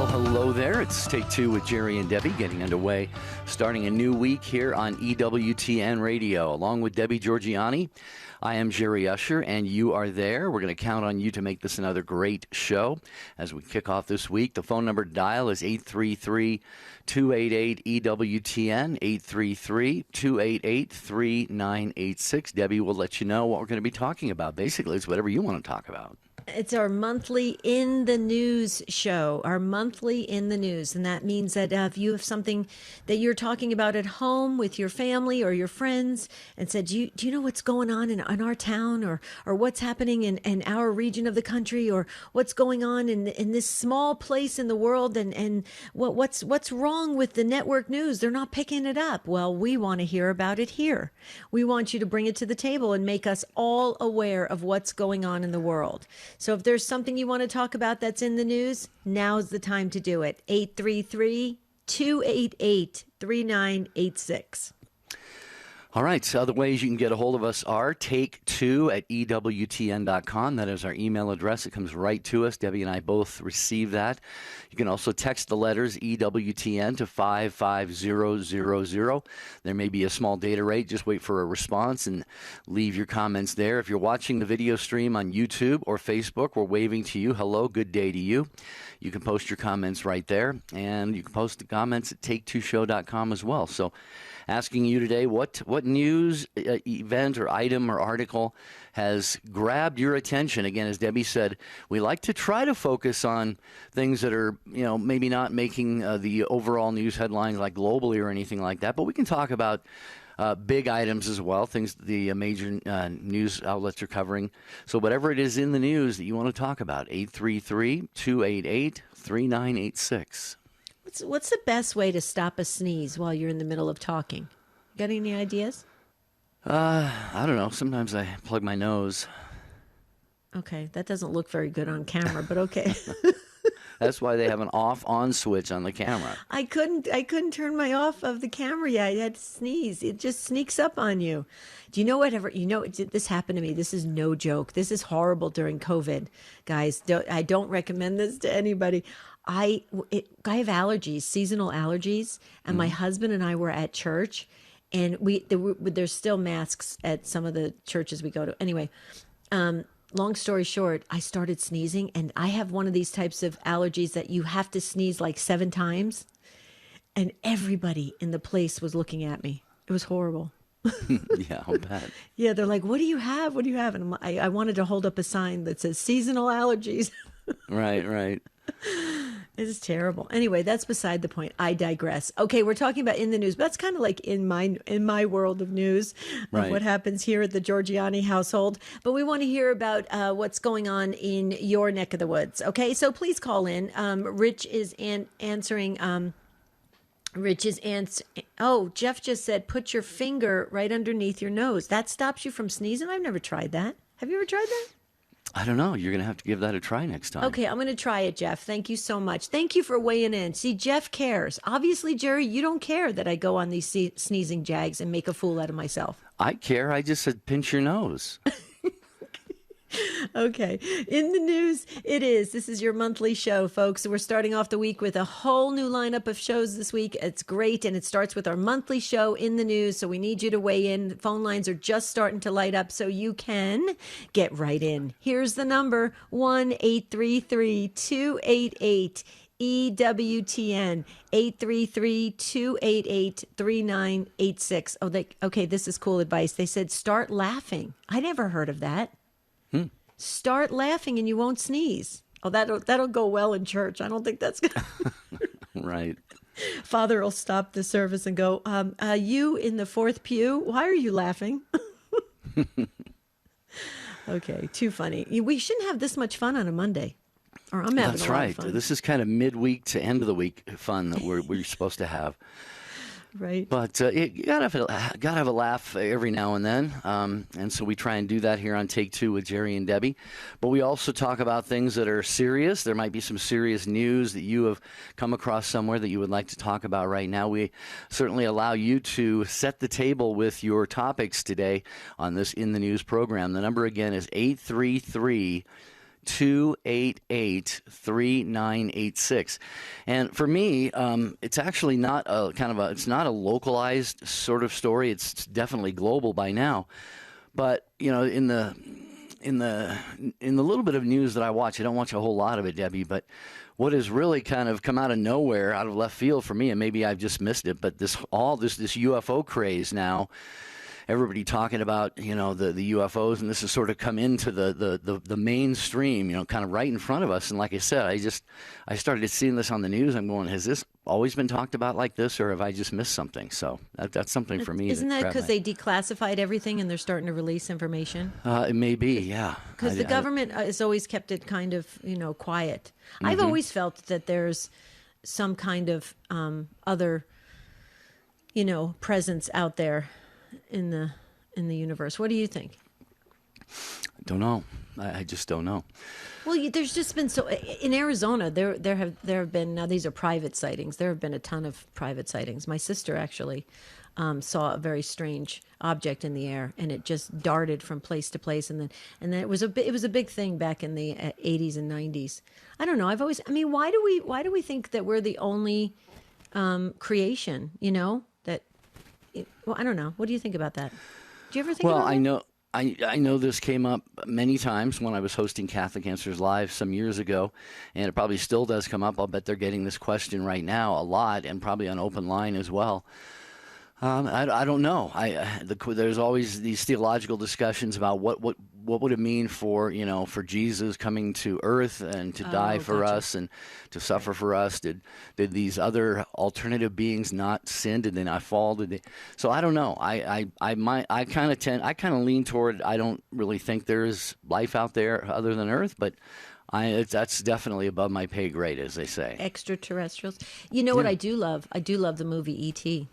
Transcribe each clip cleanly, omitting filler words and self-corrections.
Hello there. It's Take Two with Jerry and Debbie getting underway, starting a new week here on EWTN Radio. Along with Debbie Georgiani, I am Jerry Usher, and you are there. We're going to count on you to make this another great show as we kick off this week. The phone number to dial is 833-288-EWTN, 833-288-3986. Debbie will let you know what we're going to be talking about. Basically, it's whatever you want to talk about. It's our monthly In the News show, our monthly In the News. And that means that if you have something that you're talking about at home with your family or your friends and said, do you know what's going on in our town or what's happening in our region of the country or what's going on in this small place in the world and what's wrong with the network news? They're not picking it up. Well, we want to hear about it here. We want you to bring it to the table and make us all aware of what's going on in the world. So if there's something you want to talk about that's in the news, now's the time to do it. 833-288-3986. All right, so other ways you can get a hold of us are take2@EWTN.com. That is our email address. It comes right to us. Debbie and I both receive that. You can also text the letters EWTN to 55000. There may be a small data rate. Just wait for a response and leave your comments there. If you're watching the video stream on YouTube or Facebook, we're waving to you. Hello, good day to you. You can post your comments right there, and you can post the comments at take2show.com as well. So asking you today, what news, event, or item or article has grabbed your attention? Again, as Debbie said, we like to try to focus on things that are, maybe not making the overall news headlines like globally or anything like that, but we can talk about big items as well, things the major news outlets are covering. So whatever it is in the news that you want to talk about, 833-288-3986. What's the best way to stop a sneeze while you're in the middle of talking? Got any ideas? I don't know. Sometimes I plug my nose. Okay, that doesn't look very good on camera, but okay. That's why they have an off-on switch on the camera. I couldn't turn my off of the camera yet. I had to sneeze. It just sneaks up on you. Do you know whatever? This happened to me. This is no joke. This is horrible during COVID, guys. I don't recommend this to anybody. I have allergies, seasonal allergies, and my husband and I were at church, and there's still masks at some of the churches we go to. Anyway, long story short, I started sneezing, and I have one of these types of allergies that you have to sneeze like 7 times, and everybody in the place was looking at me. It was horrible. Yeah, I'll bet. Yeah, they're like, "What do you have? What do you have?" And I wanted to hold up a sign that says seasonal allergies. Right. It is terrible. Anyway, that's beside the point. I digress. Okay, we're talking about in the news. But that's kind of like in my world of news, of what happens here at the Georgiani household. But we want to hear about what's going on in your neck of the woods. Okay, so please call in. Rich is answering. Oh, Jeff just said, put your finger right underneath your nose. That stops you from sneezing? I've never tried that. Have you ever tried that? I don't know. You're going to have to give that a try next time. Okay, I'm going to try it, Jeff. Thank you so much. Thank you for weighing in. See, Jeff cares. Obviously, Jerry, you don't care that I go on these sneezing jags and make a fool out of myself. I care. I just said pinch your nose. Okay. In the news, this is your monthly show, folks. We're starting off the week with a whole new lineup of shows this week. It's great, and it starts with our monthly show in the news, so we need you to weigh in. The phone lines are just starting to light up, so you can get right in. Here's the number, 1-833-288-EWTN, 833-288-3986. Okay, this is cool advice. They said start laughing. I never heard of that. Start laughing and you won't sneeze. Oh, that'll go well in church. I don't think that's gonna Right. Father will stop the service and go, you in the 4th pew, why are you laughing? Okay, too funny. We shouldn't have this much fun on a Monday. Or I'm having That's a lot right. of fun. This is kind of midweek to end of the week fun that we're supposed to have. Right. But you gotta have a laugh every now and then, and so we try and do that here on Take Two with Jerry and Debbie. But we also talk about things that are serious. There might be some serious news that you have come across somewhere that you would like to talk about right now. We certainly allow you to set the table with your topics today on this In the News program. The number again is 833 288-3986. And for me, it's actually not it's not a localized sort of story. It's definitely global by now. But, in the little bit of news that I watch, I don't watch a whole lot of it, Debbie, but what has really kind of come out of nowhere, out of left field for me, and maybe I've just missed it, but this UFO craze now, everybody talking about, the UFOs, and this has sort of come into the mainstream, kind of right in front of us. And like I said, I started seeing this on the news. I'm going, has this always been talked about like this, or have I just missed something? So that's something for me. Isn't that because they declassified everything and they're starting to release information? It may be, yeah. Because the government has always kept it kind of, quiet. Mm-hmm. I've always felt that there's some kind of other, presence out there in the universe. What do you think? I don't know. I just don't know. Well, there's just been in Arizona. There have been, now these are private sightings. There have been a ton of private sightings. My sister actually saw a very strange object in the air, and it just darted from place to place, and then it was a big thing back in the 80s and 90s. I don't know. Why do we think that we're the only creation? Well, I don't know. What do you think about that? Do you ever think about that? Well, I know this came up many times when I was hosting Catholic Answers Live some years ago, and it probably still does come up. I'll bet they're getting this question right now a lot, and probably on open line as well. I don't know. There's always these theological discussions about what would it mean for Jesus coming to earth and to die for us and to suffer for us. Did these other alternative beings not sin? Did they not fall? So I don't know. I kind of lean toward, I don't really think there is life out there other than Earth, but that's definitely above my pay grade, as they say. Extraterrestrials. You know what I do love? I do love the movie E.T.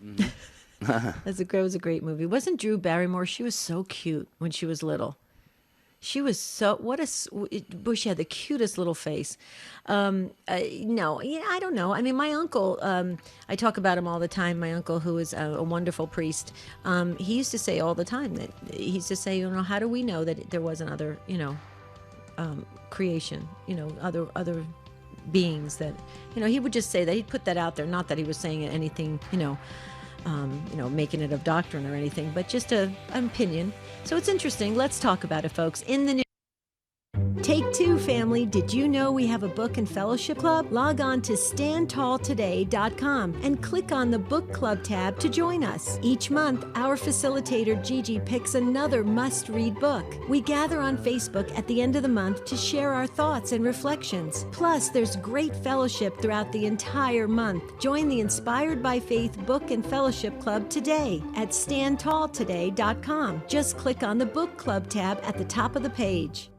Mm-hmm. It was a great movie. Wasn't Drew Barrymore? She was so cute when she was little. She was she had the cutest little face. No, I don't know. My uncle, I talk about him all the time. My uncle, who is a wonderful priest, he used to say all the time how do we know that there was another, creation, other beings that, he would just say that. He'd put that out there. Not that he was saying anything, making it of doctrine or anything, but just an opinion. So it's interesting. Let's talk about it, folks. In the news. Take two, family. Did you know we have a book and fellowship club? Log on to standtalltoday.com and click on the book club tab to join us. Each month, our facilitator Gigi picks another must-read book. We gather on Facebook at the end of the month to share our thoughts and reflections. Plus, there's great fellowship throughout the entire month. Join the Inspired by Faith Book and Fellowship Club today at standtalltoday.com. Just click on the book club tab at the top of the page.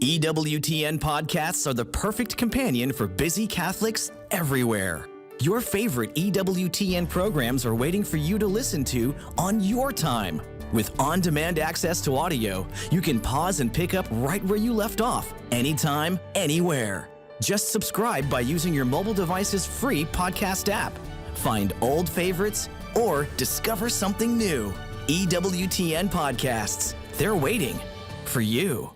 EWTN podcasts are the perfect companion for busy Catholics everywhere. Your favorite EWTN programs are waiting for you to listen to on your time. With on-demand access to audio, you can pause and pick up right where you left off, anytime, anywhere. Just subscribe by using your mobile device's free podcast app. Find old favorites or discover something new. EWTN podcasts. They're waiting for you.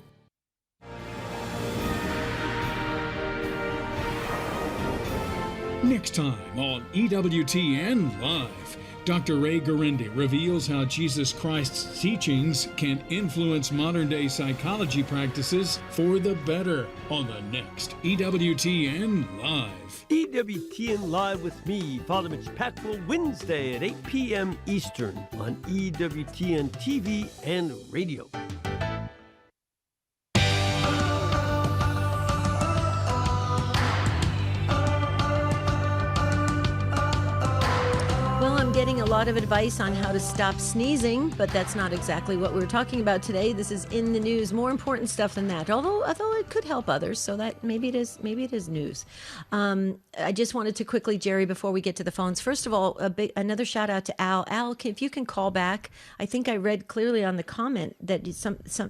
Next time on EWTN Live, Dr. Ray Garendi reveals how Jesus Christ's teachings can influence modern-day psychology practices for the better on the next EWTN Live. EWTN Live with me, Father Mitch Patwell, Wednesday at 8 p.m. Eastern on EWTN TV and radio. Getting a lot of advice on how to stop sneezing, but that's not exactly what we're talking about today. This is in the news. More important stuff than that. Although it could help others, so that maybe it is news. I just wanted to quickly, Jerry, before we get to the phones. First of all, another shout out to Al. Al, if you can call back. I think I read clearly on the comment that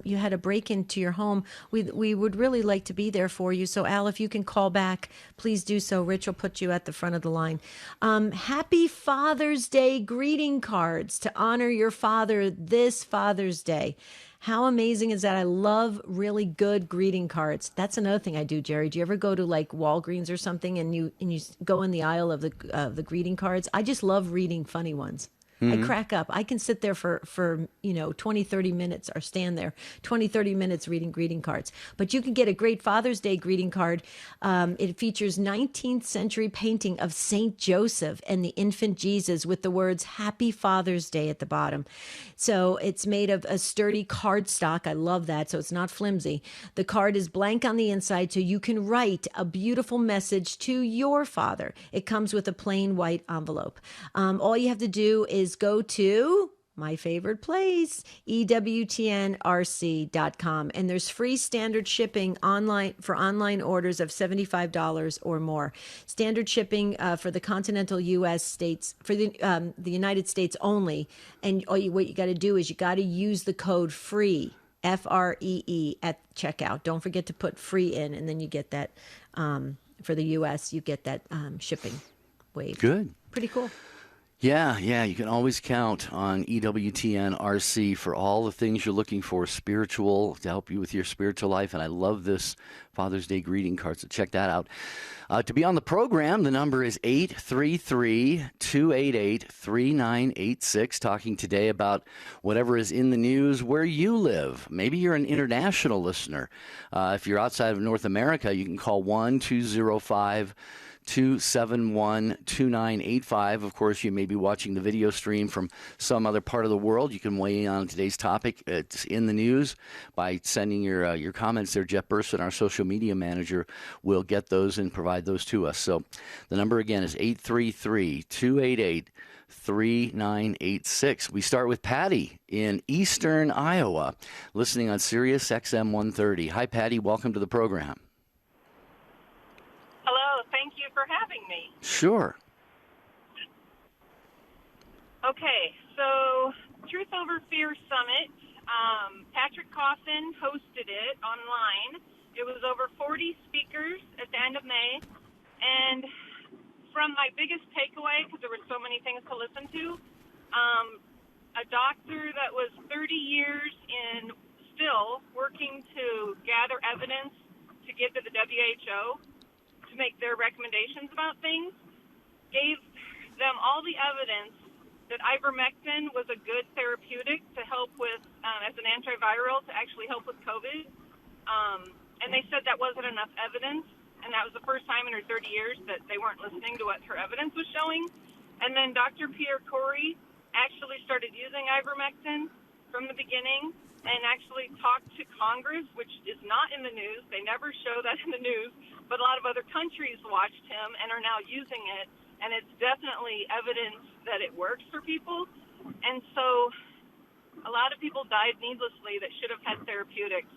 you had a break into your home. We would really like to be there for you. So Al, if you can call back, please do so. Rich will put you at the front of the line. Happy Father's Day greeting cards to honor your father this Father's Day. How amazing is that? I love really good greeting cards. That's another thing I do, Jerry. Do you ever go to like Walgreens or something and you go in the aisle of the greeting cards? I just love reading funny ones. I crack up. I can sit there for 20, 30 minutes or stand there 20, 30 minutes reading greeting cards. But you can get a great Father's Day greeting card. It features 19th century painting of Saint Joseph and the infant Jesus with the words Happy Father's Day at the bottom. So it's made of a sturdy cardstock. I love that. So it's not flimsy. The card is blank on the inside, so you can write a beautiful message to your father. It comes with a plain white envelope. All you have to do is go to my favorite place, EWTNRC.com. And there's free standard shipping online for online orders of $75 or more. Standard shipping for the continental U.S. states, for the United States only. And what you got to do is you got to use the code FREE, FREE, at checkout. Don't forget to put free in, and then you get that, for the U.S., you get that shipping waived. Good. Pretty cool. Yeah, you can always count on EWTN RC for all the things you're looking for, spiritual, to help you with your spiritual life. And I love this Father's Day greeting card, so check that out. To be on the program, the number is 833-288-3986, talking today about whatever is in the news where you live. Maybe you're an international listener. If you're outside of North America, you can call 1-205-271-2985. Of course, you may be watching the video stream from some other part of the world. You can weigh in on today's topic. It's in the news by sending your comments there. Jeff Burson, our social media manager, will get those and provide those to us. So the number again is 833-288-3986. We start with Patty in eastern Iowa, listening on Sirius XM 130. Hi, Patty. Welcome to the program. Hello, thank you for having me. Sure. Okay, so Truth Over Fear Summit, Patrick Coffin hosted it online. It was over 40 speakers at the end of May, and from my biggest takeaway, because there were so many things to listen to, a doctor that was 30 years in still working to gather evidence to give to the WHO to make their recommendations about things, gave them all the evidence that ivermectin was a good therapeutic to help with, as an antiviral, to actually help with COVID. And they said that wasn't enough evidence, and that was the first time in her 30 years that they weren't listening to what her evidence was showing. And then Dr. Pierre Corey actually started using ivermectin from the beginning and actually talked to Congress, which is not in the news. They never show that in the news, but a lot of other countries watched him and are now using it, and it's definitely evidence that it works for people. And so a lot of people died needlessly that should have had therapeutics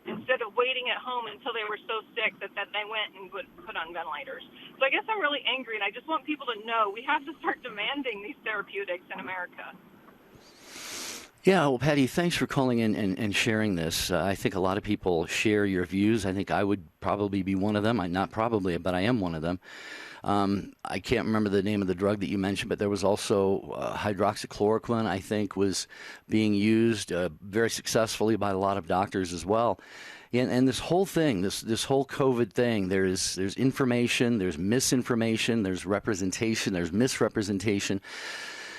instead of waiting at home until they were so sick that they went and would put on ventilators. So I guess I'm really angry, and I just want people to know we have to start demanding these therapeutics in America. Yeah, well, Patty, thanks for calling in and sharing this. I think a lot of people share your views. I think I would probably be one of them. Not probably, but I am one of them. I can't remember the name of the drug that you mentioned, but there was also hydroxychloroquine, I think, was being used very successfully by a lot of doctors as well. And this whole thing, this whole COVID thing, there's information, there's misinformation, there's representation, there's misrepresentation.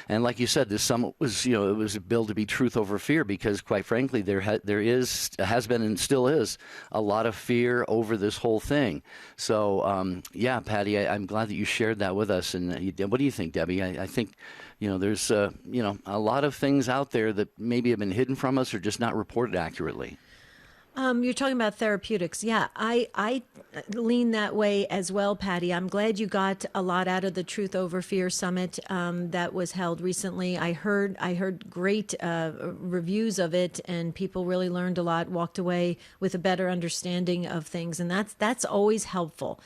And like you said, this summit was, it was billed to be truth over fear because, quite frankly, there has been and still is a lot of fear over this whole thing. So, yeah, Patty, I'm glad that you shared that with us. And what do you think, Debbie? I think, there's, a lot of things out there that maybe have been hidden from us or just not reported accurately. You're talking about therapeutics. Yeah, I lean that way as well, Patty. I'm glad you got a lot out of the Truth Over Fear Summit that was held recently. I heard great reviews of it, and people really learned a lot, walked away with a better understanding of things, and that's always helpful.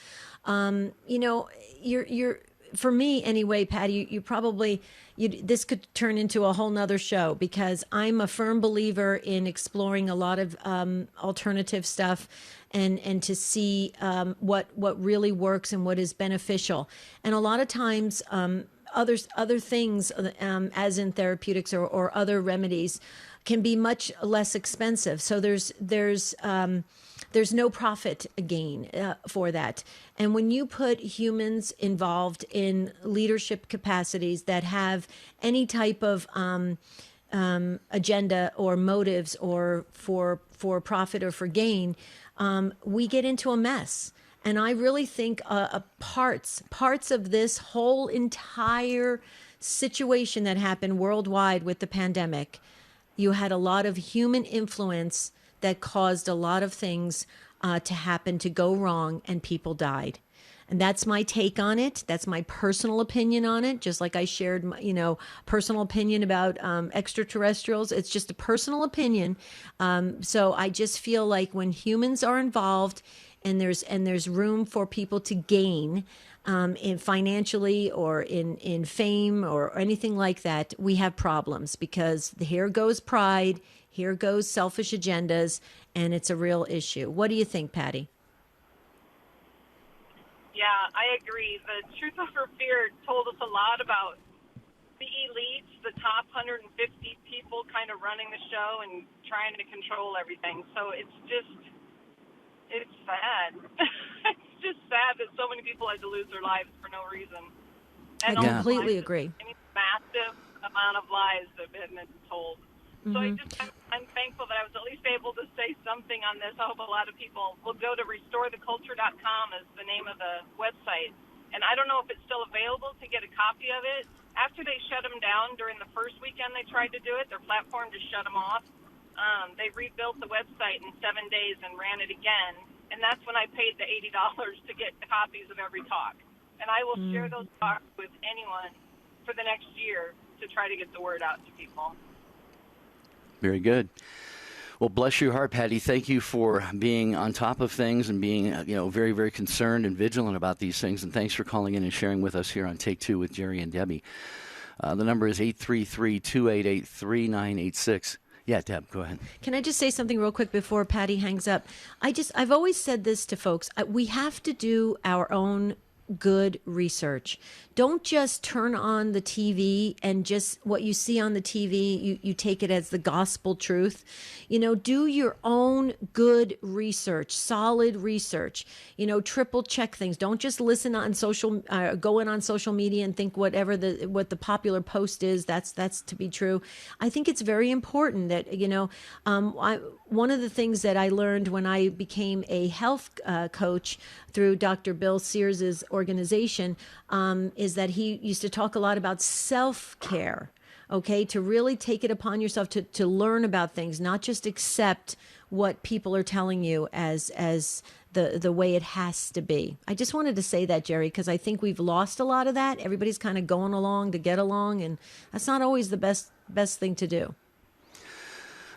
You're for me anyway, Patty, you probably, this could turn into a whole nother show because I'm a firm believer in exploring a lot of alternative stuff and to see what really works and what is beneficial. And a lot of times other things, as in therapeutics or other remedies, can be much less expensive. So there's no profit gain for that. And when you put humans involved in leadership capacities that have any type of agenda or motives or for profit or for gain, we get into a mess. And I really think parts of this whole entire situation that happened worldwide with the pandemic, you had a lot of human influence that caused a lot of things to happen, to go wrong, and people died. And that's my take on it. That's my personal opinion on it. Just like I shared, my, personal opinion about extraterrestrials. It's just a personal opinion. So I just feel like when humans are involved, and there's room for people to gain in financially or in fame or anything like that, we have problems, because here goes pride, here goes selfish agendas, and it's a real issue. What do you think, Patty? Yeah, I agree. The Truth Over Fear told us a lot about the elites, the top 150 people kind of running the show and trying to control everything. So it's sad. It's just sad that so many people had to lose their lives for no reason. And I completely agree. Massive amount of lies that have been told. So I'm thankful that I was at least able to say something on this. I hope a lot of people will go to restoretheculture.com is the name of the website. And I don't know if it's still available to get a copy of it. After they shut them down during the first weekend they tried to do it, their platform just shut them off. They rebuilt the website in 7 days and ran it again. And that's when I paid the $80 to get copies of every talk. And I will share those talks with anyone for the next year to try to get the word out to people. Very good. Well, bless your heart, Patty. Thank you for being on top of things and being, very, very concerned and vigilant about these things. And thanks for calling in and sharing with us here on Take Two with Jerry and Debbie. The number is 833-288-3986. Yeah, Deb, go ahead. Can I just say something real quick before Patty hangs up? I've always said this to folks. We have to do our own good research. Don't just turn on the TV and just what you see on the TV, you take it as the gospel truth. Do your own good research, solid research. Triple check things. Don't just listen on go in on social media and think what the popular post is, that's to be true. I think it's very important that, one of the things that I learned when I became a health coach through Dr. Bill Sears's organization is that he used to talk a lot about self-care, okay, to really take it upon yourself to learn about things, not just accept what people are telling you as the way it has to be. I just wanted to say that, Jerry, because I think we've lost a lot of that. Everybody's kind of going along to get along, and that's not always the best thing to do.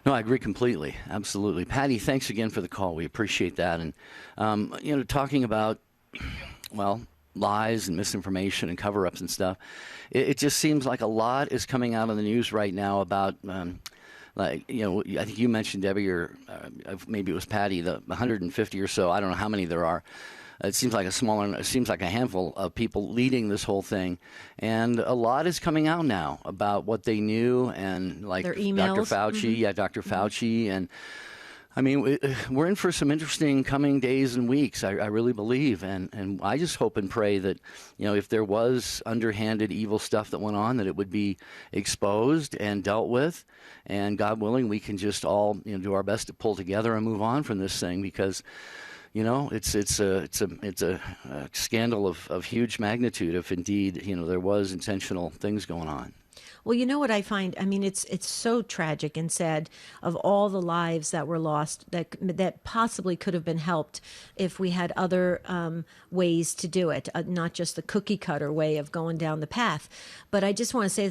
No, I agree completely. Absolutely. Patty, thanks again for the call. We appreciate that. And, talking about, lies and misinformation and cover-ups and stuff, it just seems like a lot is coming out of the news right now about, I think you mentioned, Debbie, or maybe it was Patty, the 150 or so. I don't know how many there are. It seems like a handful of people leading this whole thing. And a lot is coming out now about what they knew, and like their emails. Dr. Fauci, Dr. Fauci. And I mean, we're in for some interesting coming days and weeks, I really believe. And I just hope and pray that, if there was underhanded evil stuff that went on, that it would be exposed and dealt with. And God willing, we can just all do our best to pull together and move on from this thing, because it's a scandal of huge magnitude if indeed there was intentional things going on. Well, you know what I find? I mean, it's so tragic and sad of all the lives that were lost that possibly could have been helped if we had other ways to do it, not just the cookie cutter way of going down the path. But I just want to say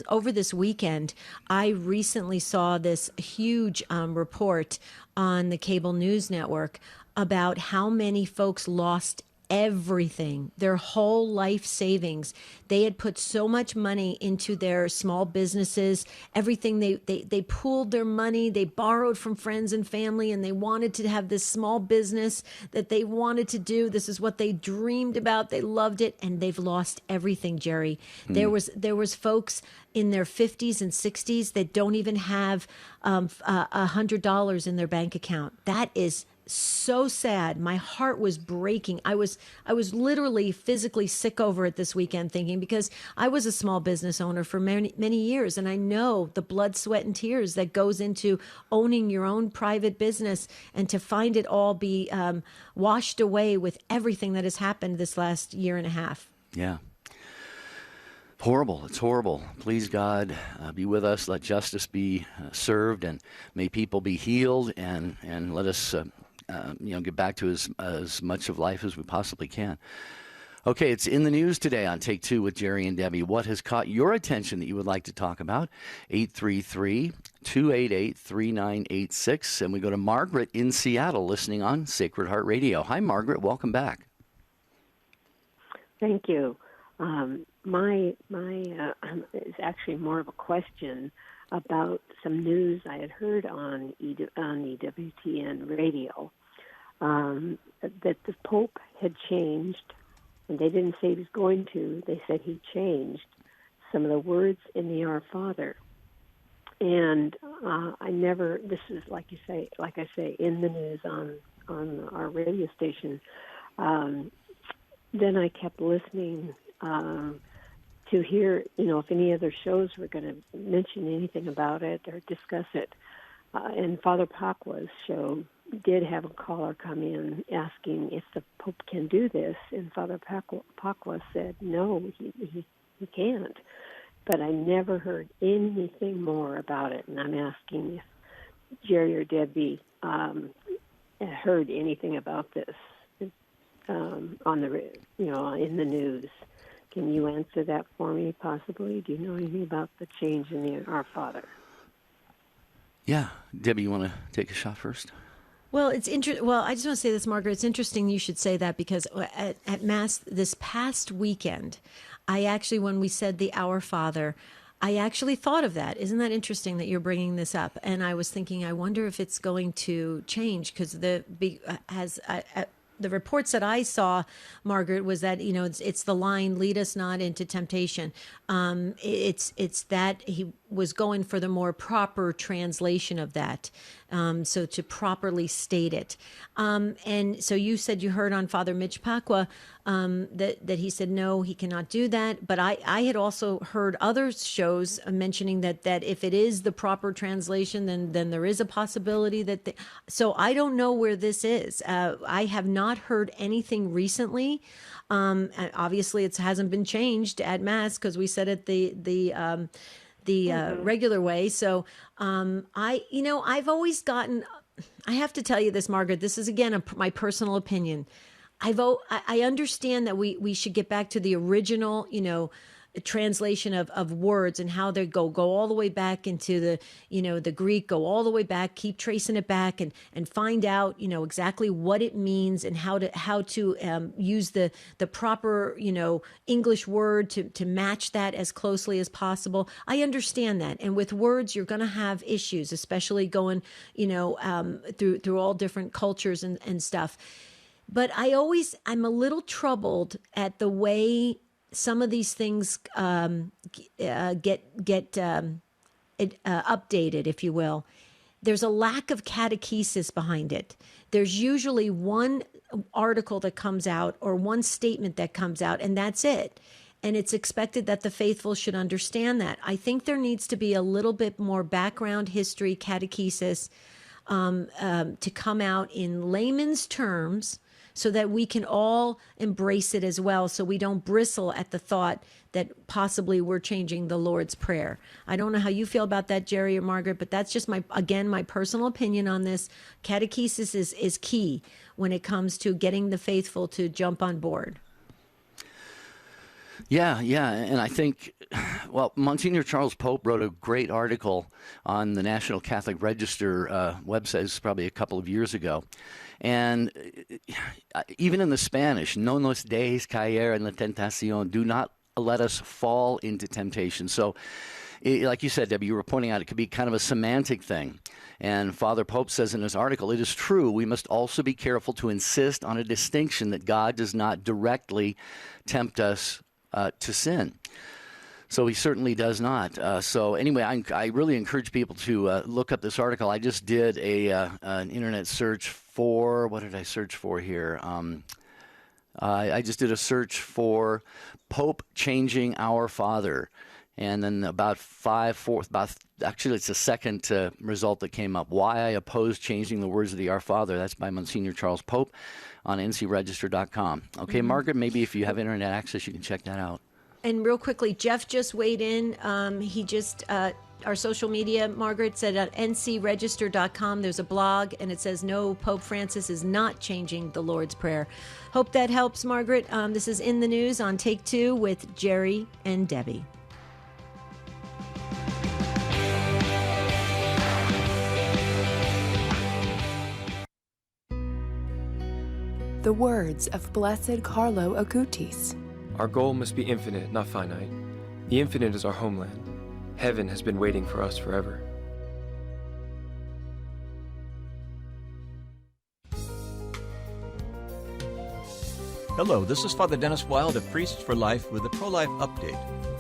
over this weekend, I recently saw this huge report on the cable news network about how many folks lost everything, their whole life savings. They had put so much money into their small businesses, everything. They pooled their money, they borrowed from friends and family, and they wanted to have this small business that they wanted to do. This is what they dreamed about. They loved it, and they've lost everything, Jerry. There was folks in their 50s and 60s that don't even have $100 in their bank account. That is so sad. My heart was breaking. I was literally physically sick over it this weekend, thinking, because I was a small business owner for many years, and I know the blood, sweat, and tears that goes into owning your own private business, and to find it all be washed away with everything that has happened this last year and a half. Yeah. Horrible. It's horrible. Please, God, be with us. Let justice be served, and may people be healed, and let us get back to as much of life as we possibly can. Okay, it's in the news today on Take Two with Jerry and Debbie. What has caught your attention that you would like to talk about? 833-288-3986. And we go to Margaret in Seattle, listening on Sacred Heart Radio. Hi, Margaret. Welcome back. Thank you. My is actually more of a question about some news I had heard on EWTN radio, that the Pope had changed, and they didn't say he was going to. They said he changed some of the words in the Our Father. And this is like I say, in the news on our radio station. Then I kept listening to hear, if any other shows were going to mention anything about it or discuss it. And Father Paqua's show did have a caller come in asking if the Pope can do this, and Father Pacwa said, no, he can't. But I never heard anything more about it, and I'm asking if Jerry or Debbie heard anything about this in the news. Can you answer that for me, possibly? Do you know anything about the change in the Our Father? Yeah. Debbie, you want to take a shot first? Well, I just want to say this, Margaret. It's interesting you should say that, because at Mass this past weekend, I actually, when we said the Our Father, I actually thought of that. Isn't that interesting that you're bringing this up? And I was thinking, I wonder if it's going to change, because the reports that I saw, Margaret, was that, it's the line, lead us not into temptation. It's that he was going for the more proper translation of that. So to properly state it. And so you said you heard on Father Mitch Pacwa that he said, no, he cannot do that. But I had also heard other shows mentioning that if it is the proper translation, then there is a possibility that. So I don't know where this is. I have not heard anything recently. Obviously, it hasn't been changed at Mass, because we said it the regular way. So I've always gotten. I have to tell you this, Margaret. This is again my personal opinion. I understand that we should get back to the original, translation of words, and how they go all the way back into the Greek, go all the way back, keep tracing it back, and find out exactly what it means, and how to use the proper English word to match that as closely as possible. I understand that, and with words you're going to have issues, especially going through all different cultures and stuff. But I'm a little troubled at the way some of these things get updated, if you will. There's a lack of catechesis behind it. There's usually one article that comes out or one statement that comes out, and that's it. And it's expected that the faithful should understand that. I think there needs to be a little bit more background history catechesis to come out in layman's terms, so that we can all embrace it as well, so we don't bristle at the thought that possibly we're changing the Lord's Prayer. I don't know how you feel about that, Jerry or Margaret, but that's just my personal opinion on this. Catechesis is key when it comes to getting the faithful to jump on board. Yeah, and I think, well, Monsignor Charles Pope wrote a great article on the National Catholic Register website. It's probably a couple of years ago, and even in the Spanish, no nos dejes caer en la tentación, do not let us fall into temptation. So, like you said, Debbie, you were pointing out, it could be kind of a semantic thing. And Father Pope says in his article, it is true, we must also be careful to insist on a distinction that God does not directly tempt us to sin. So he certainly does not. So anyway, I really encourage people to look up this article. I just did an internet search for, what did I search for here? I just did a search for Pope changing Our Father. And then actually it's the second result that came up. Why I oppose changing the words of the Our Father. That's by Monsignor Charles Pope on ncregister.com. Okay, Margaret, maybe if you have internet access, you can check that out. And real quickly, Jeff just weighed in. He just, our social media, Margaret said at ncregister.com, there's a blog, and it says, no, Pope Francis is not changing the Lord's Prayer. Hope that helps, Margaret. This is In the News on Take Two with Jerry and Debbie. The words of Blessed Carlo Acutis. Our goal must be infinite, not finite. The infinite is our homeland. Heaven has been waiting for us forever. Hello, this is Father Dennis Wild of Priests for Life with a pro-life update.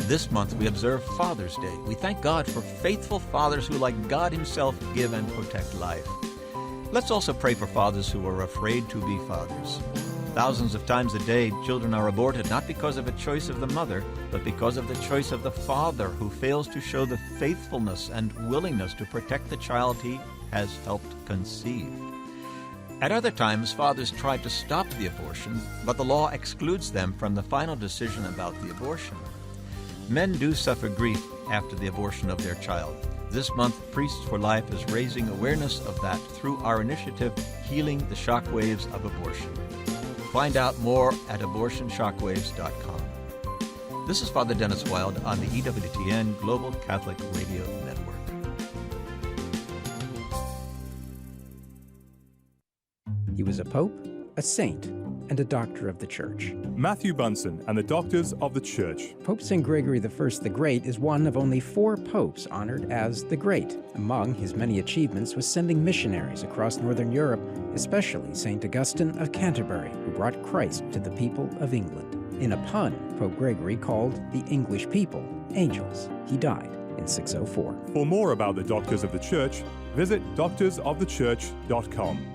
This month we observe Father's Day. We thank God for faithful fathers who, like God Himself, give and protect life. Let's also pray for fathers who are afraid to be fathers. Thousands of times a day, children are aborted not because of a choice of the mother, but because of the choice of the father who fails to show the faithfulness and willingness to protect the child he has helped conceive. At other times, fathers try to stop the abortion, but the law excludes them from the final decision about the abortion. Men do suffer grief after the abortion of their child. This month, Priests for Life is raising awareness of that through our initiative, Healing the Shockwaves of Abortion. Find out more at abortionshockwaves.com. This is Father Dennis Wild on the EWTN Global Catholic Radio Network. He was a pope, a saint, and a doctor of the Church. Matthew Bunson and the Doctors of the Church. Pope St. Gregory I the Great is one of only 4 popes honored as the Great. Among his many achievements was sending missionaries across Northern Europe, especially St. Augustine of Canterbury, who brought Christ to the people of England. In a pun, Pope Gregory called the English people angels. He died in 604. For more about the Doctors of the Church, visit doctorsofthechurch.com.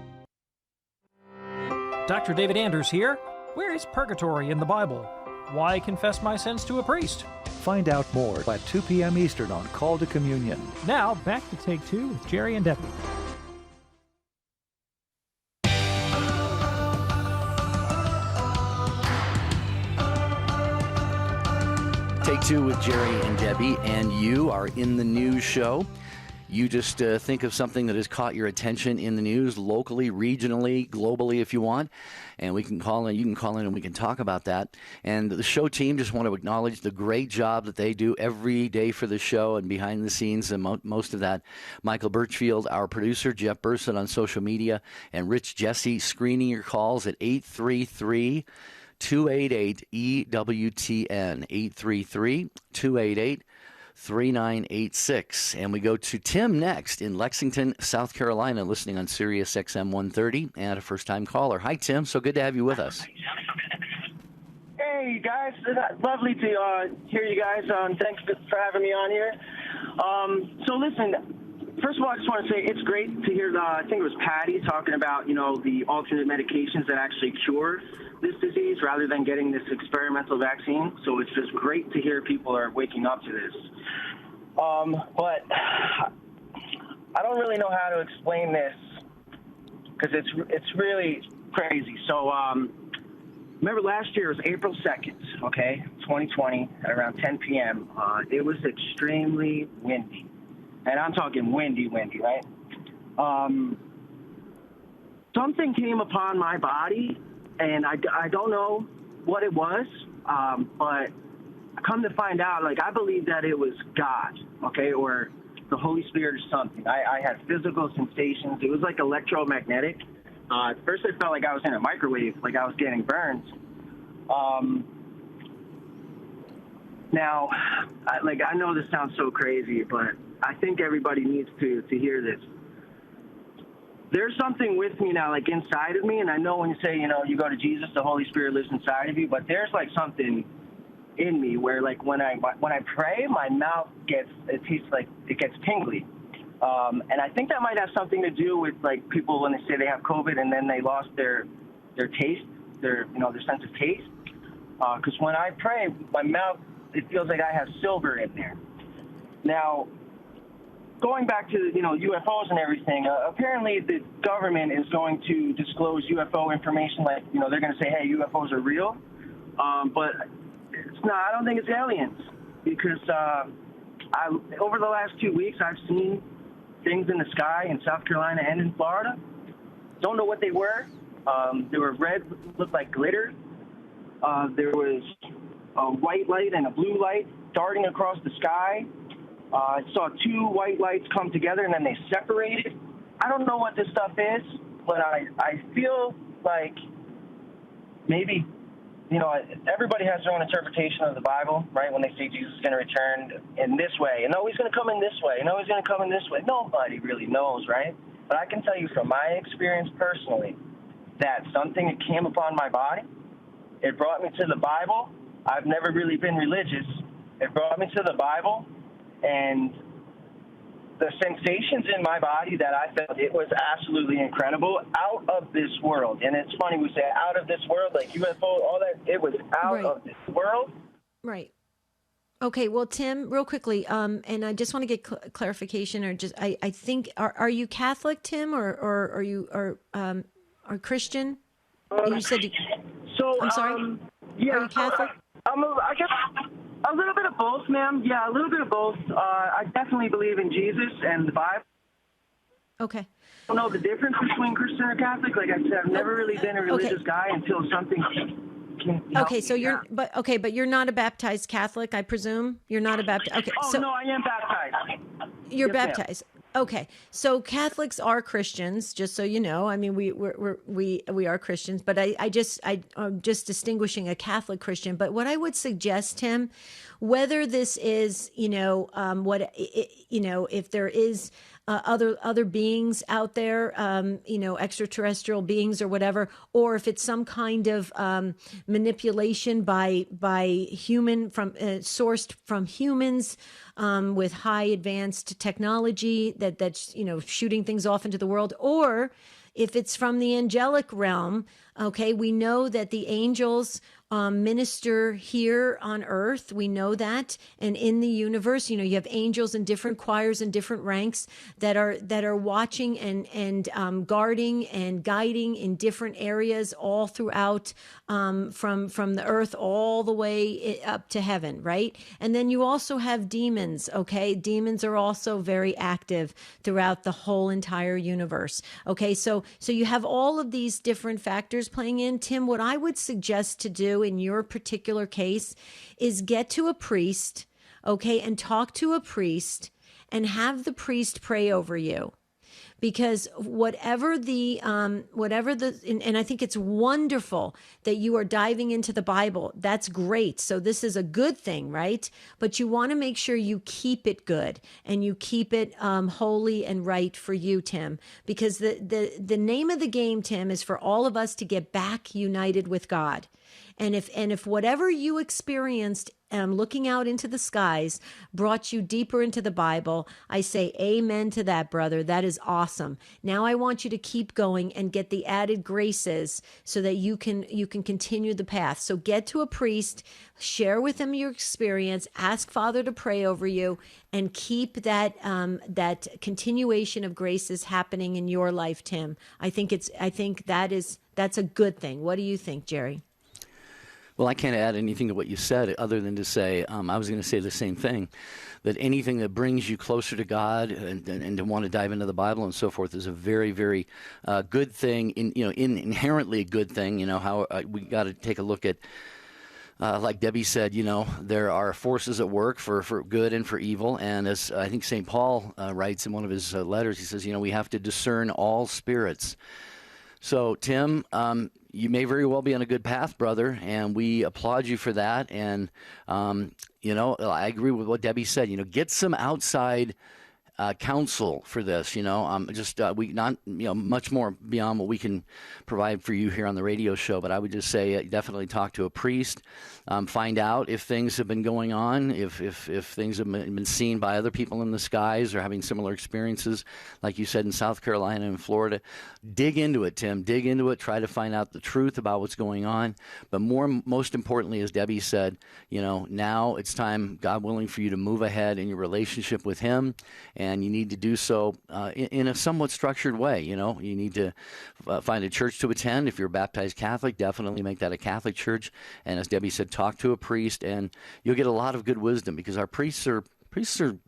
Dr. David Anders here. Where is purgatory in the Bible? Why confess my sins to a priest? Find out more at 2 p.m. Eastern on Call to Communion. Now, back to Take Two with Jerry and Debbie. Take Two with Jerry and Debbie, and you are In the News show. You just think of something that has caught your attention in the news, locally, regionally, globally, if you want, and we can call in. You can call in, and we can talk about that. And the show team just want to acknowledge the great job that they do every day for the show and behind the scenes, and most of that. Michael Birchfield, our producer, Jeff Burson on social media, and Rich Jesse screening your calls at 833 288 EWTN 833-288 3986. And we go to Tim next in Lexington, South Carolina, listening on Sirius XM 130, and a first-time caller. Hi, Tim. So good to have you with us. Hey, guys. Lovely to hear you guys. Thanks for having me on here. So listen, first of all, I just want to say it's great to hear, I think it was Patty talking about, the alternate medications that actually cure this disease rather than getting this experimental vaccine. So it's just great to hear people are waking up to this. But I don't really know how to explain this because it's really crazy. So remember last year, it was April 2nd, okay, 2020, at around 10 p.m. It was extremely windy. And I'm talking windy, right? Something came upon my body, and I don't know what it was, but come to find out, like, I believe that it was God, okay, or the Holy Spirit or something. I had physical sensations. It was like electromagnetic. At first, I felt like I was in a microwave, like I was getting burned. Now, I know this sounds so crazy, but I think everybody needs to hear this. There's something with me now, like inside of me, and I know when you say, you know, you go to Jesus, the Holy Spirit lives inside of you, but there's like something in me where, like, when I pray, my mouth gets tingly, and I think that might have something to do with, like, people when they say they have COVID and then they lost their taste, their sense of taste. Because when I pray, my mouth, it feels like I have silver in there. Now, going back to, you know, UFOs and everything, apparently the government is going to disclose UFO information, like, you know, they're going to say, hey, UFOs are real, but it's not. I don't think it's aliens, because over the last 2 weeks, I've seen things in the sky in South Carolina and in Florida. Don't know what they were. They were red, looked like glitter. There was a white light and a blue light darting across the sky. I saw two white lights come together and then they separated. I don't know what this stuff is, but I feel like maybe, you know, everybody has their own interpretation of the Bible, right? When they say Jesus is going to return in this way, and no, he's going to come in this way, and no, he's going to come in this way. Nobody really knows, right? But I can tell you from my experience personally that something that came upon my body, it brought me to the Bible. I've never really been religious. It brought me to the Bible, and the sensations in my body that I felt, it was absolutely incredible, out of this world. And it's funny, we say out of this world, like UFO, all that, it was out of this world. Right. Okay, well, Tim, real quickly, and I just want to get clarification, or just, I think, are you Catholic, Tim, or are you are Christian? You said I'm sorry? Yeah. Are you Catholic? I guess a little bit of both, ma'am. Yeah, a little bit of both. I definitely believe in Jesus and the Bible. Okay. I don't know the difference between Christian or Catholic. Like I said, I've never really been a religious guy until something can help Okay, so me. but you're not a baptized Catholic, I presume? You're not a baptized. Okay. Oh, no, I am baptized. You're Yes, ma'am. baptized. Okay, so Catholics are Christians, just so you know. I mean, we are Christians, but I'm just distinguishing a Catholic Christian. But what I would suggest, Tim, whether this is, if there is other beings out there, extraterrestrial beings or whatever, or if it's some kind of manipulation by human sourced from humans. With high advanced technology that's shooting things off into the world, or if it's from the angelic realm. Okay, we know that the angels minister here on earth. We know that, and in the universe, you have angels in different choirs and different ranks that are watching and guarding and guiding in different areas all throughout, from the earth all the way up to heaven, right? And then you also have demons. Okay, demons are also very active throughout the whole entire universe. Okay, so you have all of these different factors playing in. Tim, what I would suggest to do in your particular case is get to a priest, okay, and talk to a priest and have the priest pray over you. Because whatever the, and I think it's wonderful that you are diving into the Bible. That's great. So this is a good thing, right? But you want to make sure you keep it good and you keep it holy and right for you, Tim. Because the name of the game, Tim, is for all of us to get back united with God. And if whatever you experienced looking out into the skies brought you deeper into the Bible, I say amen to that, brother. That is awesome. Now I want you to keep going and get the added graces so that you can continue the path. So get to a priest, share with him your experience, ask Father to pray over you, and keep that continuation of graces happening in your life, Tim. I think that's a good thing. What do you think, Jerry? Well, I can't add anything to what you said other than to say, I was going to say the same thing, that anything that brings you closer to God and to want to dive into the Bible and so forth is a very, very good thing, inherently a good thing. How we got to take a look at like Debbie said, there are forces at work for good and for evil. And as I think St. Paul writes in one of his letters, he says, we have to discern all spirits. So, Tim, you may very well be on a good path, brother, and we applaud you for that. And, I agree with what Debbie said. Get some outside counsel for this, much more beyond what we can provide for you here on the radio show. But I would just say definitely talk to a priest, find out if things have been going on, if things have been seen by other people in the skies or having similar experiences, like you said in South Carolina and Florida. Dig into it, Tim. Dig into it. Try to find out the truth about what's going on. But most importantly, as Debbie said, now it's time, God willing, for you to move ahead in your relationship with Him. And you need to do so in a somewhat structured way. You need to find a church to attend. If you're a baptized Catholic, definitely make that a Catholic church. And as Debbie said, talk to a priest, and you'll get a lot of good wisdom, because our priests are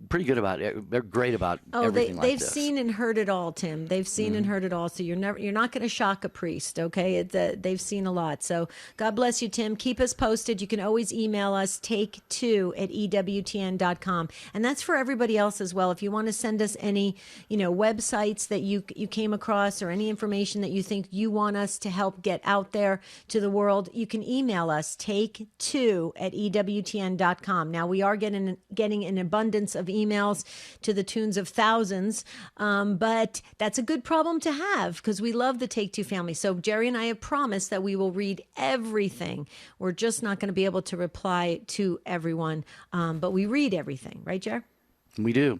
pretty good about it. They're great about everything like this. They've seen and heard it all, Tim. They've seen and heard it all. So you're not going to shock a priest, okay? They've seen a lot. So God bless you, Tim. Keep us posted. You can always email us, take2@EWTN.com. And that's for everybody else as well. If you want to send us any, websites that you came across or any information that you think you want us to help get out there to the world, you can email us, take2@EWTN.com. Now, we are getting an abundance of emails to the tunes of thousands, but that's a good problem to have, because we love the Take Two family. So Jerry and I have promised that we will read everything. We're just not going to be able to reply to everyone, but we read everything, right, Jerry? We do.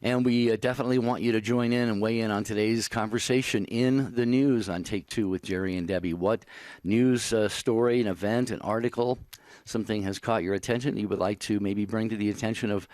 And we definitely want you to join in and weigh in on today's conversation in the news on Take Two with Jerry and Debbie. What news story, an event, an article, something has caught your attention that you would like to maybe bring to the attention of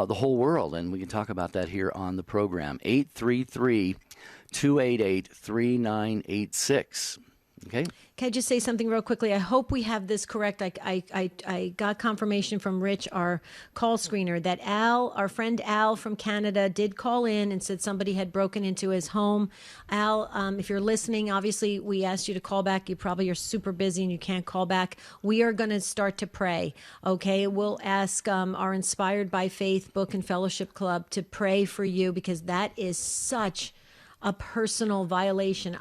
the whole world? And we can talk about that here on the program. 833-288-3986. Okay. Can I just say something real quickly? I hope we have this correct. I got confirmation from Rich, our call screener, that our friend Al from Canada, did call in and said somebody had broken into his home. Al, if you're listening, obviously we asked you to call back. You probably are super busy and you can't call back. We are going to start to pray, okay? We'll ask our Inspired by Faith Book and Fellowship Club to pray for you, because that is such a personal violation.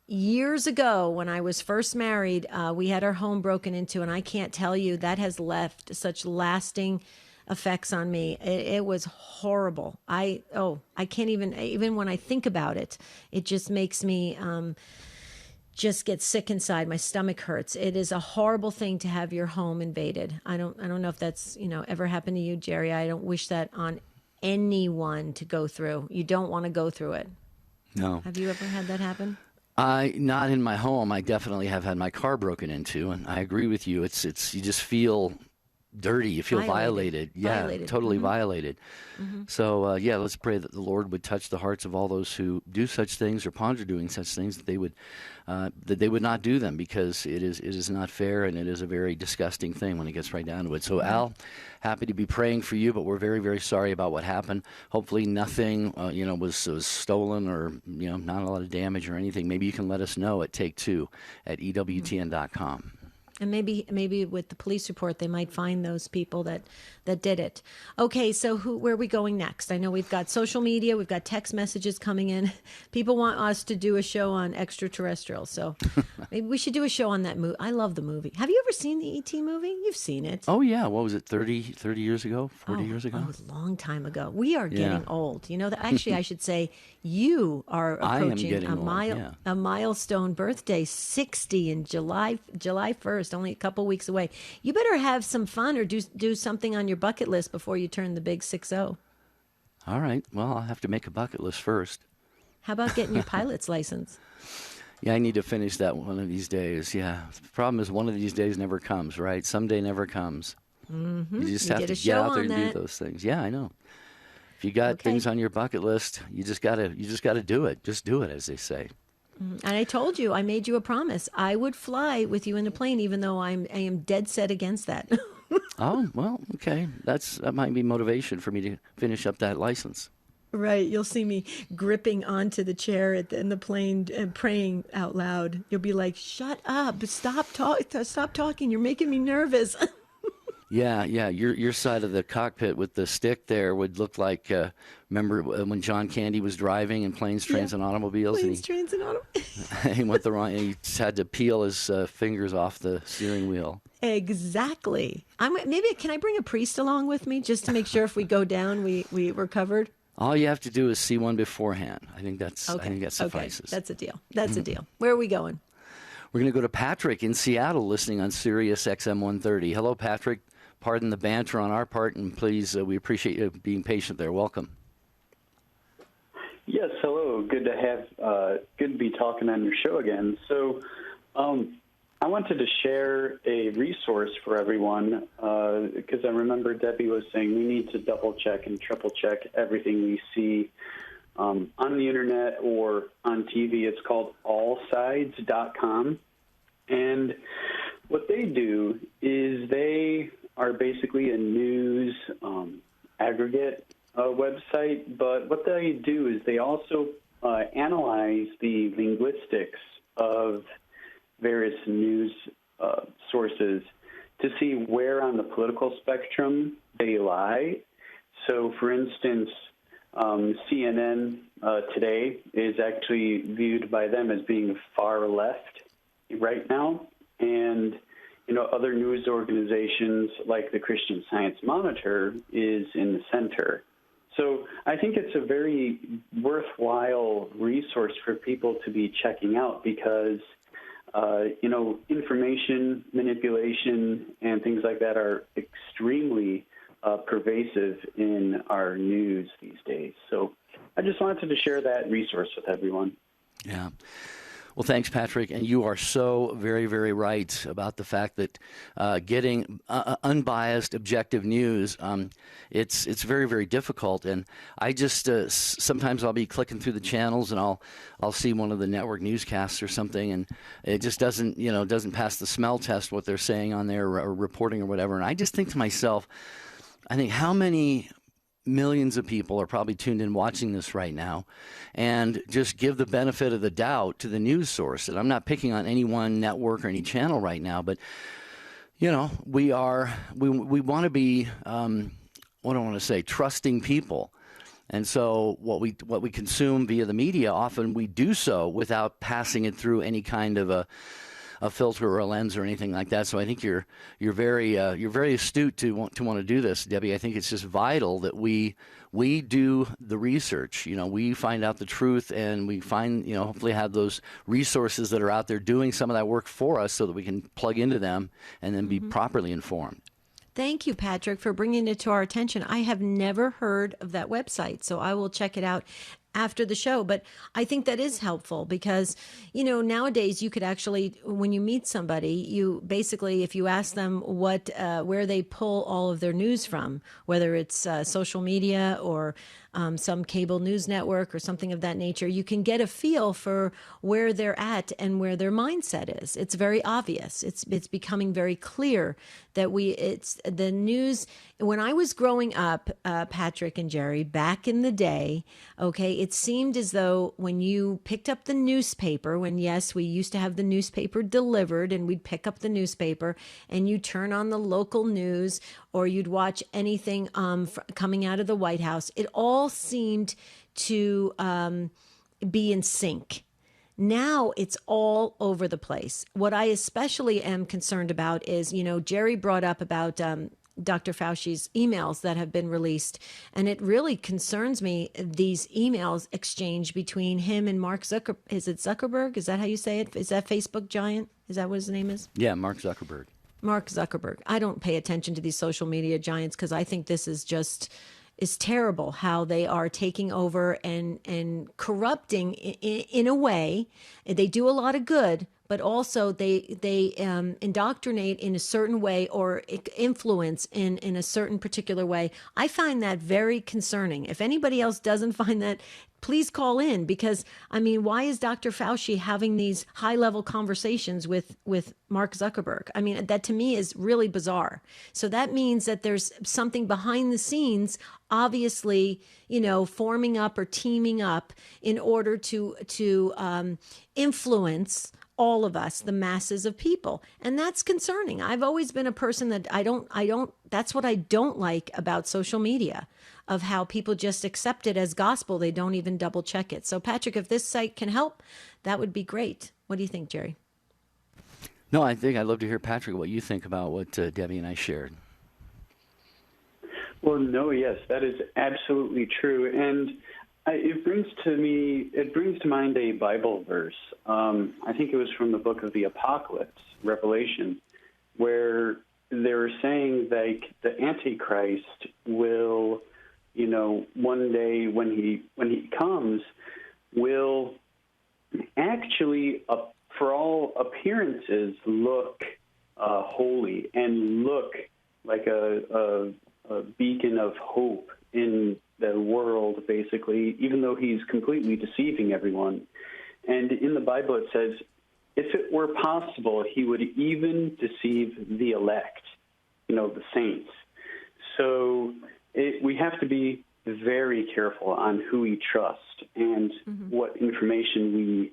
Years ago, when I was first married, we had our home broken into, and I can't tell you, that has left such lasting effects on me. It was horrible. I can't even when I think about it, it just makes me just get sick inside. My stomach hurts. It is a horrible thing to have your home invaded. I don't know if that's ever happened to you, Jerry. I don't wish that on anyone to go through. You don't want to go through it. No. Have you ever had that happen? Not in my home. I definitely have had my car broken into, and I agree with you. It's you just feel dirty. You feel violated. Yeah, totally violated. Mm-hmm. So let's pray that the Lord would touch the hearts of all those who do such things or ponder doing such things, that they would not do them, because it is not fair, and it is a very disgusting thing when it gets right down to it. So Al, happy to be praying for you, but we're very, very sorry about what happened. Hopefully nothing was stolen, or not a lot of damage or anything. Maybe you can let us know at take2@EWTN.com. And maybe with the police report, they might find those people that did it. Okay, so where are we going next? I know we've got social media, we've got text messages coming in. People want us to do a show on extraterrestrials, so maybe we should do a show on that movie. I love the movie. Have you ever seen the E.T. movie? You've seen it. Oh, yeah. What was it, 30 years ago, 40 years ago? Oh, a long time ago. We are getting old. Actually, I should say you are approaching a milestone birthday, 60 in July 1st, only a couple weeks away. You better have some fun or do something on your bucket list before you turn the big 60. All right. Well, I'll have to make a bucket list first. How about getting your pilot's license? Yeah, I need to finish that one of these days. Yeah. The problem is one of these days never comes, right? Someday never comes. Mm-hmm. You just have to get out there and do those things. Yeah, I know. If you got things on your bucket list, you just gotta do it. Just do it, as they say. And I told you, I made you a promise. I would fly with you in the plane, even though I am dead set against that. Oh, well, okay. That might be motivation for me to finish up that license. Right. You'll see me gripping onto the chair in the plane and praying out loud. You'll be like, shut up. Stop talking. You're making me nervous. Yeah. Your side of the cockpit with the stick there would look like, remember when John Candy was driving in Planes, Trains, and Automobiles? Planes, Trains, and Automobiles. He went the wrong, he just had to peel his fingers off the steering wheel. Exactly. Can I bring a priest along with me just to make sure if we go down, we're covered? All you have to do is see one beforehand. I think that suffices. Okay. That's a deal. That's a deal. Where are we going? We're going to go to Patrick in Seattle, listening on Sirius XM 130. Hello, Patrick. Pardon the banter on our part, and please, we appreciate you being patient there. Welcome. Yes, hello. Good to be talking on your show again. So, I wanted to share a resource for everyone because I remember Debbie was saying we need to double check and triple check everything we see on the internet or on TV. It's called allsides.com. And what they do is they are basically a news aggregate website, but what they do is they also analyze the linguistics of various news sources to see where on the political spectrum they lie. So, for instance, CNN today is actually viewed by them as being far left right now, and other news organizations like the Christian Science Monitor is in the center. So I think it's a very worthwhile resource for people to be checking out because information manipulation and things like that are extremely pervasive in our news these days. So I just wanted to share that resource with everyone. Yeah. Well, thanks, Patrick. And you are so very, very right about the fact that getting unbiased, objective news, it's very, very difficult. And I just sometimes I'll be clicking through the channels and I'll see one of the network newscasts or something, and it just doesn't pass the smell test what they're saying on there or reporting or whatever. And I just think to myself, I think how many millions of people are probably tuned in watching this right now, and just give the benefit of the doubt to the news source. And I'm not picking on any one network or any channel right now, but we want to be what do I want to say, trusting people. And so what we consume via the media, often we do so without passing it through any kind of a filter or a lens or anything like that. So I think you're very astute to want to do this, Debbie. I think it's just vital that we do the research. We find out the truth, and we find hopefully have those resources that are out there doing some of that work for us, so that we can plug into them and then be properly informed. Thank you, Patrick, for bringing it to our attention. I have never heard of that website, so I will check it out after the show. But I think that is helpful because, nowadays you could actually, when you meet somebody, you basically, if you ask them where they pull all of their news from, whether it's social media or some cable news network or something of that nature, you can get a feel for where they're at and where their mindset is. It's very obvious. It's becoming very clear that it's the news. When I was growing up, Patrick and Jerry, back in the day, okay, it seemed as though when you picked up the newspaper, yes, we used to have the newspaper delivered, and we'd pick up the newspaper and you turn on the local news or you'd watch anything coming out of the White House, it all seemed to be in sync. Now it's all over the place. What I especially am concerned about is, Jerry brought up about Dr. Fauci's emails that have been released. And it really concerns me, these emails exchange between him and Mark Zuckerberg. Is it Zuckerberg? Is that how you say it? Is that Facebook giant? Is that what his name is? Yeah, Mark Zuckerberg. Mark Zuckerberg. I don't pay attention to these social media giants because I think this is terrible how they are taking over and corrupting in a way. They do a lot of good, but also they indoctrinate in a certain way or influence in a certain particular way. I find that very concerning. If anybody else doesn't find that, please call in, because I mean, why is Dr. Fauci having these high-level conversations with Mark Zuckerberg? I mean, that to me is really bizarre. So that means that there's something behind the scenes, obviously, forming up or teaming up in order to influence all of us, the masses of people. And that's concerning. I've always been a person that that's what I don't like about social media, of how people just accept it as gospel. They don't even double check it. So Patrick, if this site can help, that would be great. What do you think, Jerry? No, I think I'd love to hear, Patrick, what you think about what Debbie and I shared. Well, no, yes, that is absolutely true. And it brings to mind a Bible verse. I think it was from the book of the Apocalypse, Revelation, where they were saying that the Antichrist will, one day when he comes, will actually, for all appearances, look holy and look like a beacon of hope in the world, basically, even though he's completely deceiving everyone. And in the Bible it says, if it were possible, he would even deceive the elect, the saints. So we have to be very careful on who we trust and what information we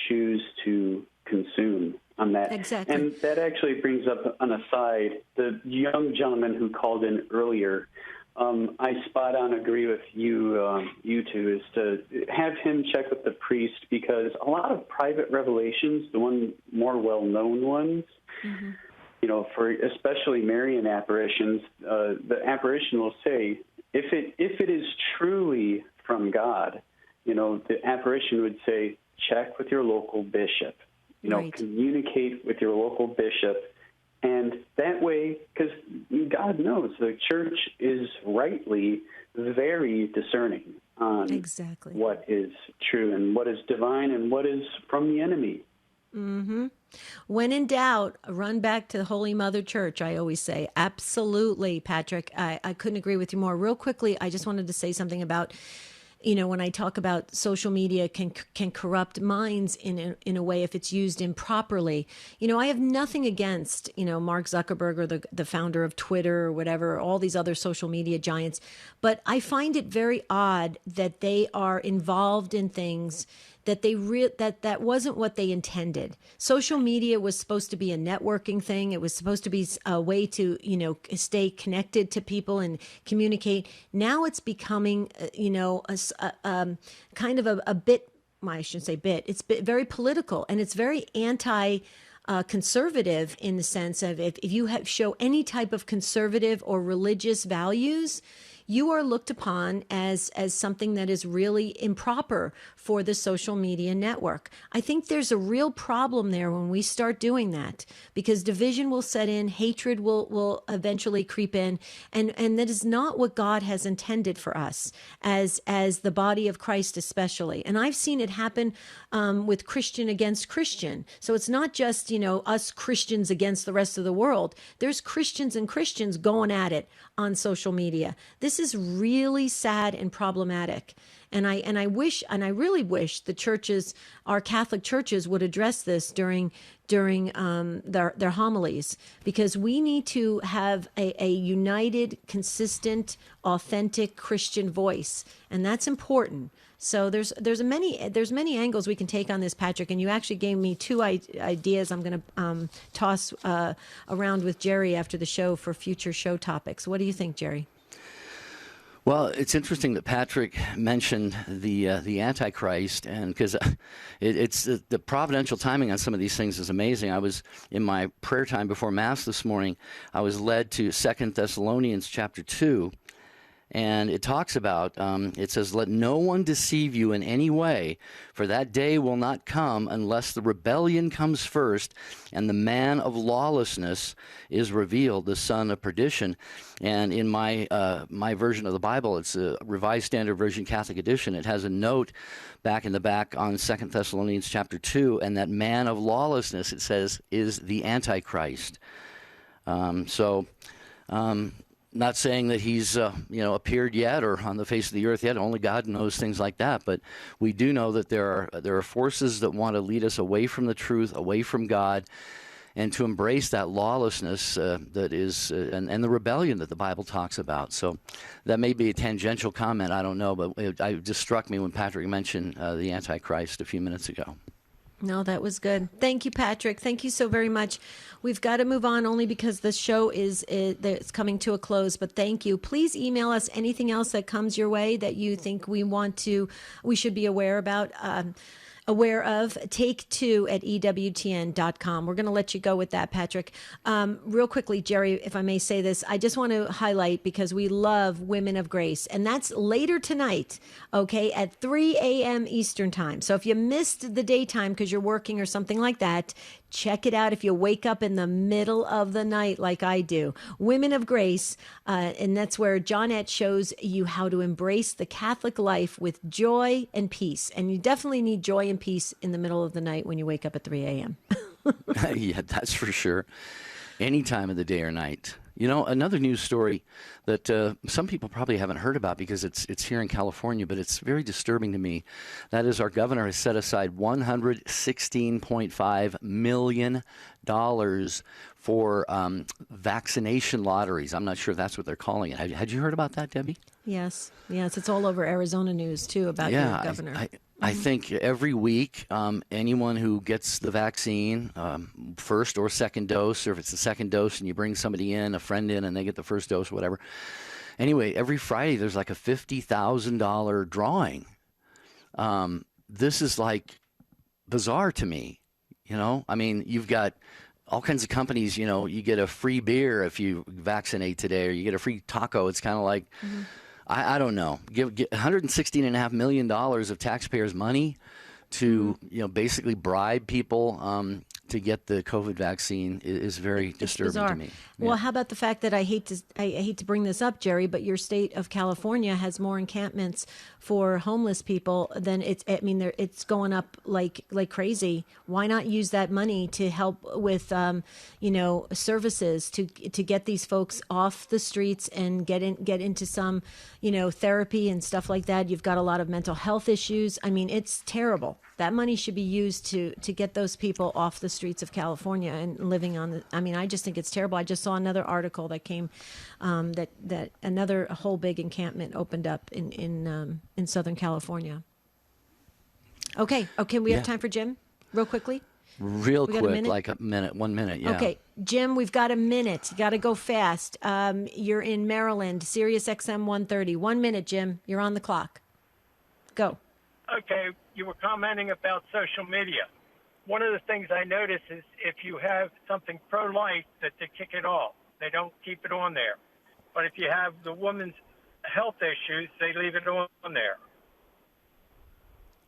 choose to consume on that. Exactly. And that actually brings up an aside. The young gentleman who called in earlier, I spot on agree with you two, is to have him check with the priest, because a lot of private revelations, the more well-known ones, for especially Marian apparitions, the apparition will say, if it is truly from God, the apparition would say, check with your local bishop, right. Communicate with your local bishop. And that way, because God knows the church is rightly very discerning on exactly what is true and what is divine and what is from the enemy. When in doubt, run back to the Holy Mother Church, I always say. Absolutely, Patrick. I couldn't agree with you more. Real quickly, I just wanted to say something about, when I talk about social media can corrupt minds in a way if it's used improperly. I have nothing against, Mark Zuckerberg or the founder of Twitter or whatever, all these other social media giants. But I find it very odd that they are involved in things that that wasn't what they intended. Social media was supposed to be a networking thing. It was supposed to be a way to, stay connected to people and communicate. Now it's becoming, kind of a bit, well, I shouldn't say bit, it's very political, and it's very conservative in the sense of if you show any type of conservative or religious values, you are looked upon as something that is really improper for the social media network. I think there's a real problem there when we start doing that, because division will set in, hatred will eventually creep in, and that is not what God has intended for us as the body of Christ especially. And I've seen it happen with Christian against Christian. So it's not just, us Christians against the rest of the world. There's Christians and Christians going at it on social media. This is really sad and problematic. And I really wish the churches, our Catholic churches, would address this during their homilies, because we need to have a united, consistent, authentic Christian voice, and that's important. So there's many angles we can take on this, Patrick, and you actually gave me two ideas I'm going to toss around with Jerry after the show for future show topics. What do you think, Jerry? Well, it's interesting that Patrick mentioned the Antichrist, and because it's the providential timing on some of these things is amazing. I was in my prayer time before Mass this morning. I was led to 2 Thessalonians chapter 2, And it talks about, it says, let no one deceive you in any way, for that day will not come unless the rebellion comes first and the man of lawlessness is revealed, the son of perdition. And in my version of the Bible, it's a Revised Standard Version Catholic Edition. It has a note back in the back on 2 Thessalonians chapter 2, and that man of lawlessness, it says, is the Antichrist. Not saying that he's, appeared yet or on the face of the earth yet. Only God knows things like that. But we do know that there are forces that want to lead us away from the truth, away from God, and to embrace that lawlessness that is, and the rebellion that the Bible talks about. So that may be a tangential comment. I don't know, but it just struck me when Patrick mentioned the Antichrist a few minutes ago. No, that was good. Thank you, Patrick. Thank you so very much. We've got to move on only because the show it's coming to a close, but thank you. Please email us anything else that comes your way that you think we should be aware of. Take 2 at EWTN.com. We're going to let you go with that, Patrick. Real quickly, Jerry, if I may say this, I just want to highlight, because we love Women of Grace, and that's later tonight, okay, at 3 a.m. Eastern Time. So if you missed the daytime because you're working or something like that, check it out if you wake up in the middle of the night like I do. Women of Grace, and that's where Johnette shows you how to embrace the Catholic life with joy and peace. And you definitely need joy and peace in the middle of the night when you wake up at 3 a.m. Yeah, that's for sure. Any time of the day or night. You know, another news story that some people probably haven't heard about because it's here in California, but it's very disturbing to me. That is, our governor has set aside $116.5 million for vaccination lotteries. I'm not sure if that's what they're calling it. Had you heard about that, Debbie? Yes. It's all over Arizona news, too, about your governor. I think every week, anyone who gets the vaccine, first or second dose, or if it's the second dose and you bring somebody in, a friend in, and they get the first dose, whatever. Anyway, every Friday there's like a $50,000 drawing. This is like bizarre to me. You know, I mean, you've got all kinds of companies, you know, you get a free beer if you vaccinate today, or you get a free taco. It's kind of like... Mm-hmm. I don't know. Give $116.5 million of taxpayers' money to basically bribe people to get the COVID vaccine is very disturbing to me. Well, how about the fact that I hate to bring this up, Jerry, but your state of California has more encampments for homeless people than it's going up like crazy. Why not use that money to help with services to get these folks off the streets and get into some therapy and stuff like that? You've got a lot of mental health issues. I mean, it's terrible. That money should be used to get those people off the streets of California and living on I just think it's terrible. I just saw another article that came that another whole big encampment opened up in Southern California. Okay, we have time for Jim real quickly? Real quick, like 1 minute, yeah. Okay, Jim, we've got a minute. You got to go fast. You're in Maryland, Sirius XM 130. 1 minute, Jim. You're on the clock. Go. Okay, you were commenting about social media. One of the things I notice is if you have something pro-life, that they kick it off. They don't keep it on there. But if you have the woman's health issues, they leave it on there.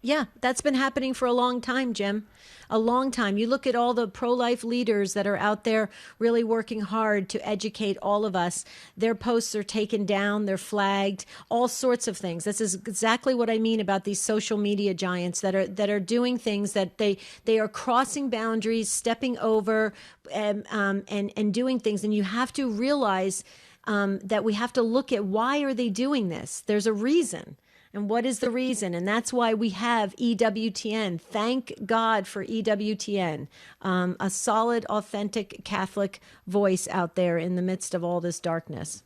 Yeah, that's been happening for a long time, Jim. A long time. You look at all the pro-life leaders that are out there really working hard to educate all of us. Their posts are taken down, they're flagged, all sorts of things. This is exactly what I mean about these social media giants that are doing things that they are crossing boundaries, stepping over, and doing things. And you have to realize that we have to look at why are they doing this? There's a reason. And what is the reason? And that's why we have EWTN. Thank God for EWTN, a solid, authentic Catholic voice out there in the midst of all this darkness.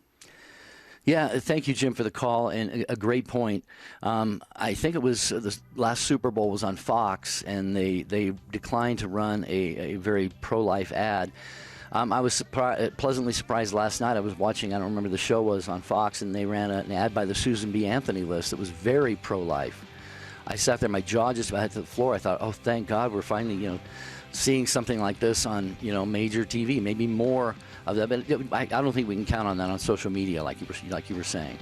Yeah, thank you, Jim, for the call, and a great point. I think it was the last Super Bowl was on Fox, and they declined to run a very pro-life ad. I was pleasantly surprised last night. I was watching, I don't remember the show was on Fox, and they ran an ad by the Susan B. Anthony list that was very pro-life. I sat there, my jaw just about hit the floor. I thought, oh, thank God we're finally, seeing something like this on, major TV. Maybe more of that, but I don't think we can count on that on social media like you were saying.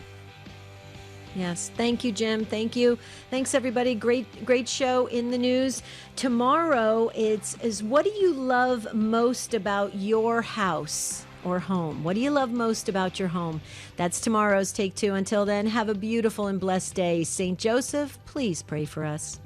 Yes. Thank you, Jim. Thank you. Thanks, everybody. Great show in the news. Tomorrow, is what do you love most about your house or home? What do you love most about your home? That's tomorrow's Take Two. Until then, have a beautiful and blessed day. St. Joseph, please pray for us.